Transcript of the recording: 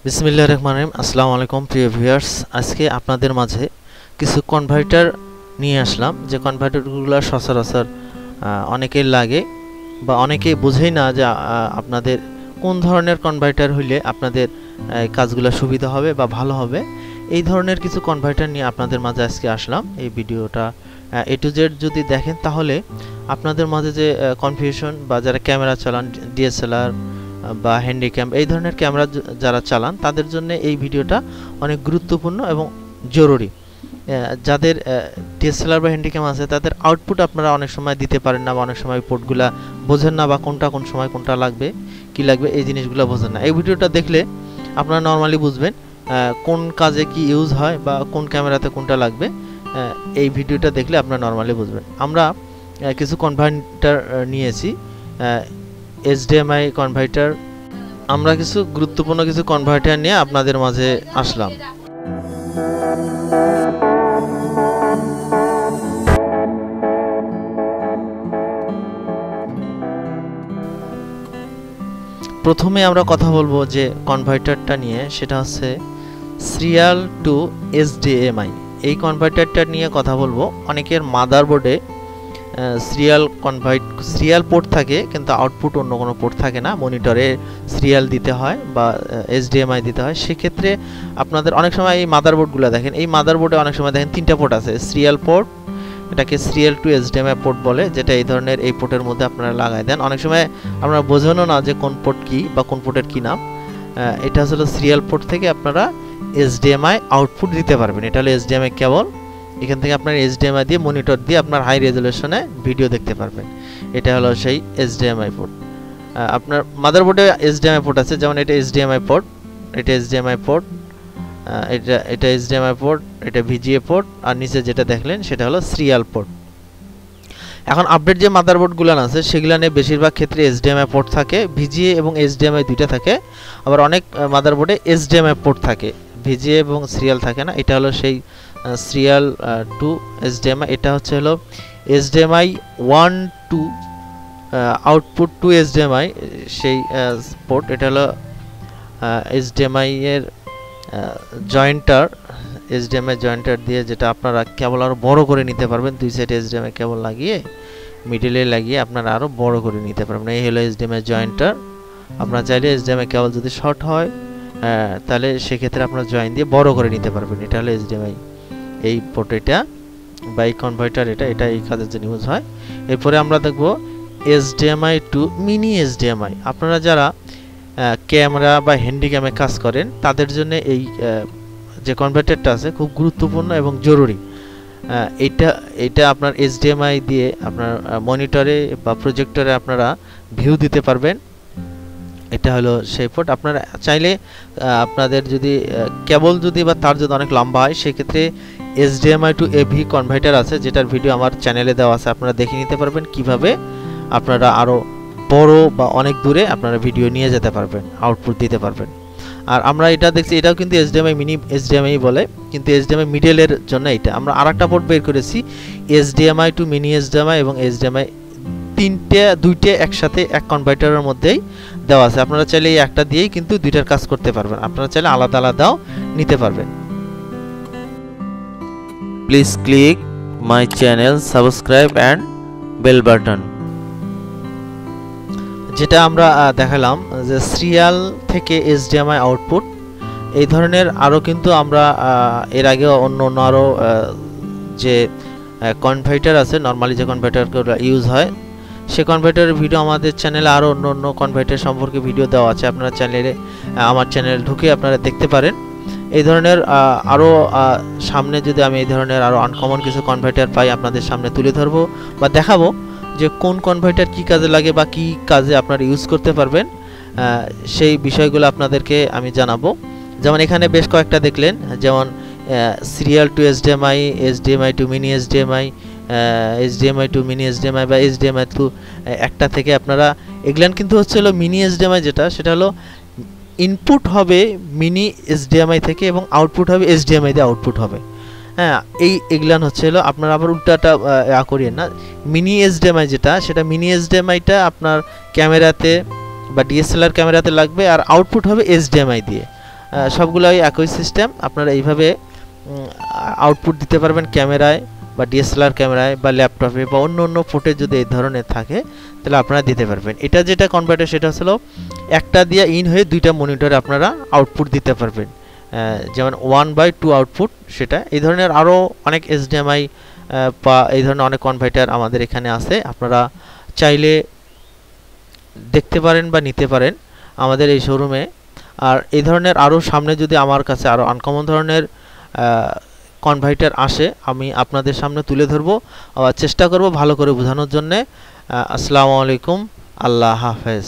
বিসমিল্লাহির রহমানির রহিম। আসসালামু আলাইকুম প্রিয় ভিউয়ার্স, আজকে আপনাদের মাঝে কিছু কনভার্টার নিয়ে আসলাম যে কনভার্টারগুলো সচরাচর অনেকের লাগে বা অনেকেই বোঝেই না যে আপনাদের কোন ধরনের কনভার্টার হইলে আপনাদের কাজগুলো সুবিধা হবে বা ভালো হবে। এই ধরনের কিছু কনভার্টার নিয়ে আপনাদের মাঝে আজকে আসলাম। এই ভিডিওটা A to Z যদি দেখেন তাহলে আপনাদের মাঝে যে কনফিউশন বা যারা ক্যামেরা চালান, ডিএসএলআর বা হ্যান্ডিক্যাম এই ধরনের ক্যামেরা যারা চালান তাদের জন্য এই ভিডিওটা অনেক গুরুত্বপূর্ণ এবং জরুরি। যাদের ডিএসএলআর বা হ্যান্ডিক্যাম আছে তাদের আউটপুট আপনারা অনেক সময় দিতে পারেন না বা অনেক সময় পোর্টগুলা বোঝেন না বা কোনটা কোন সময় কোনটা লাগবে কি লাগবে এই জিনিসগুলো বোঝেন না। এই ভিডিওটা দেখলে আপনারা নর্মালি বুঝবেন কোন কাজে কি ইউজ হয় বা কোন ক্যামেরাতে কোনটা লাগবে। এই ভিডিওটা দেখলে আপনারা নর্মালি বুঝবেন। আমরা কিছু কনভার্টার নিয়েছি, HDMI কনভার্টার। আমরা কিছু গুরুত্বপূর্ণ কিছু কনভার্টার নিয়ে আপনাদের মাঝে আসলাম। প্রথমে আমরা কথা বলবো যে কনভার্টারটা নিয়ে, সেটা হচ্ছে সিরিয়াল টু HDMI। এই কনভার্টারটা নিয়ে কথা বলবো। অনেকের মাদারবোর্ডে সিরিয়াল পোর্ট থাকে কিন্তু আউটপুট অন্য কোনো পোর্ট থাকে না, মনিটরে সিরিয়াল দিতে হয় বা HDMI দিতে হয়। সেক্ষেত্রে আপনাদের অনেক সময় এই মাদারবোর্ডগুলো দেখেন, এই মাদারবোর্ডে অনেক সময় দেখেন তিনটা পোর্ট আছে। সিরিয়াল পোর্ট, এটাকে সিরিয়াল টু HDMI পোর্ট বলে, যেটা এই ধরনের এই পোর্টের মধ্যে আপনারা লাগাই দেন। অনেক সময় আমরা বোঝানো না যে কোন পোর্ট কি বা কোন পোর্টের কি নাম। এটা হলো সিরিয়াল পোর্ট থেকে আপনারা HDMI আউটপুট দিতে পারবেন। এটা হলো HDMI কেবল। এখান থেকে আপনার HDMI দিয়ে মনিটর দিয়ে আপনার হাই রেজলিউশনে ভিডিও দেখতে পারবেন। এটা হলো সেই HDMI পোর্ট। আপনার মাদারবোর্ডে HDMI পোর্ট আছে, যেমন এটা HDMI পোর্ট, এটা HDMI পোর্ট, এটা HDMI পোর্ট, এটা VGA পোর্ট, আর নিচে যেটা দেখলেন সেটা হলো সিরিয়াল পোর্ট। এখন আপডেট যে মাদারবোর্ডগুলো আছে সেগুলো নিয়ে বেশিরভাগ ক্ষেত্রে HDMI পোর্ট থাকে, VGA এবং HDMI দুইটা থাকে। আবার অনেক মাদারবোর্ডে HDMI পোর্ট থাকে, VGA এবং সিরিয়াল থাকে না। এটা হলো সেই সিরিয়াল টু HDMI। এটা হচ্ছে হলো HDMI 1 to output to HDMI সেই পোর্ট। এটা হলো HDMI এর জয়েন্টার, HDMI জয়েন্টার দিয়ে যেটা আপনারা কেবল আরও বড় করে নিতে পারবেন। দুই সাইডে HDMI কেবল লাগিয়ে মিডলে লাগিয়ে আপনারা আরও বড় করে নিতে পারবেন। এই হলো HDMI জয়েন্টার। আপনারা চাইলে HDMI কেবল যদি শর্ট হয় তাহলে সেক্ষেত্রে আপনারা জয়েন দিয়ে বড় করে নিতে পারবেন। এটা হলো HDMI এই পোর্ট, এটা বা এই কনভার্টার, এটা এই কাজের জন্য ইউজ হয়। এরপরে আমরা দেখব HDMI টু মিনি HDMI। আপনারা যারা ক্যামেরা বা হ্যান্ডিক্যামে কাজ করেন তাদের জন্য এই যে কনভার্টারটা আছে খুব গুরুত্বপূর্ণ এবং জরুরি। এটা আপনার HDMI দিয়ে আপনার মনিটরে বা প্রজেক্টরে আপনারা ভিউ দিতে পারবেন। এটা হলো সেই পোর্ট। আপনারা চাইলে আপনাদের যদি কেবল যদি বা তার যদি অনেক লম্বা হয় সেক্ষেত্রে HDMI টু AV কনভার্টার আছে, যেটার ভিডিও আমার চ্যানেলে দেওয়া আছে। আপনারা দেখে নিতে পারবেন কিভাবে আপনারা আরও বড় বা অনেক দূরে আপনারা ভিডিও নিয়ে যেতে পারবেন, আউটপুট দিতে পারবেন। আর আমরা এটা দেখছি, এটাও কিন্তু HDMI মিনি HDMI বলে, কিন্তু HDMI মিডলের জন্য এটা আমরা আরেকটা পোর্ট বের করেছি HDMI টু মিনি HDMI এবং HDMI দুইটা একসাথে এক কনভার্টারের মধ্যেই দেওয়া আছে। আপনারা চাইলে এই একটা দিয়েই কিন্তু দুইটার কাজ করতে পারবেন। আপনারা চাইলে আলাদা আলাদাও নিতে পারবেন। Please click my channel, subscribe and bell button. যেটা আমরা দেখালাম যে সিরিয়াল থেকে HDMI আউটপুট, এই ধরনের আরও কিন্তু আমরা এর আগে অন্য আরও যে কনভার্টার আছে, নর্মালি যে কনভার্টারগুলো ইউজ হয় সে কনভার্টারের ভিডিও আমাদের চ্যানেলে আরও অন্য কনভার্টার সম্পর্কে ভিডিও দেওয়া আছে। আপনারা চ্যানেলে আমার চ্যানেল ঢুকে আপনারা দেখতে পারেন। এই ধরনের আরও সামনে যদি আমি এই ধরনের আরও আনকমন কিছু কনভার্টার পাই আপনাদের সামনে তুলে ধরবো বা দেখাবো যে কোন কনভার্টার কী কাজে লাগে বা কী কাজে আপনারা ইউজ করতে পারবেন, সেই বিষয়গুলো আপনাদেরকে আমি জানাবো। যেমন এখানে বেশ কয়েকটা দেখলেন, যেমন serial to HDMI, HDMI to mini HDMI, HDMI to mini HDMI বা HDMI টু একটা থেকে আপনারা এগুলান কিন্তু হচ্ছে হলো মিনি HDMI, যেটা সেটা হলো ইনপুট হবে মিনি HDMI থেকে এবং আউটপুট হবে HDMI দিয়ে আউটপুট হবে। হ্যাঁ, এগুলান হচ্ছে হলো আপনারা আবার উল্টাটা করিয়েন না। মিনি HDMI যেটা, সেটা মিনি HDMIটা আপনার ক্যামেরাতে বা DSLR ক্যামেরাতে লাগবে আর আউটপুট হবে HDMI দিয়ে। সবগুলোই একই সিস্টেম। আপনারা এইভাবে আউটপুট দিতে পারবেন ক্যামেরায় বা ডিএসএলআর ক্যামেরায় বা ল্যাপটপে বা অন্য অন্য পোর্টে যদি এই ধরনের থাকে তাহলে আপনারা দিতে পারবেন। এটা যেটা কনভার্টার সেটা হলো একটা দিয়ে ইন হয়ে দুইটা মনিটরে আপনারা আউটপুট দিতে পারবেন, যেমন 1/2 আউটপুট সেটা। এই ধরনের আরও অনেক এইচডিএমআই বা এই ধরনের অনেক কনভার্টার আমাদের এখানে আছে, আপনারা চাইলে দেখতে পারেন বা নিতে পারেন আমাদের এই শোরুমে। আর এই ধরনের আরও সামনে যদি আমার কাছে আরও আনকমন ধরনের কনভার্টার আসে আমি আপনাদের সামনে তুলে ধরবো, চেষ্টা করব ভালো করে বোঝানোর জন্যে। আসসালামু আলাইকুম, আল্লাহ হাফেজ।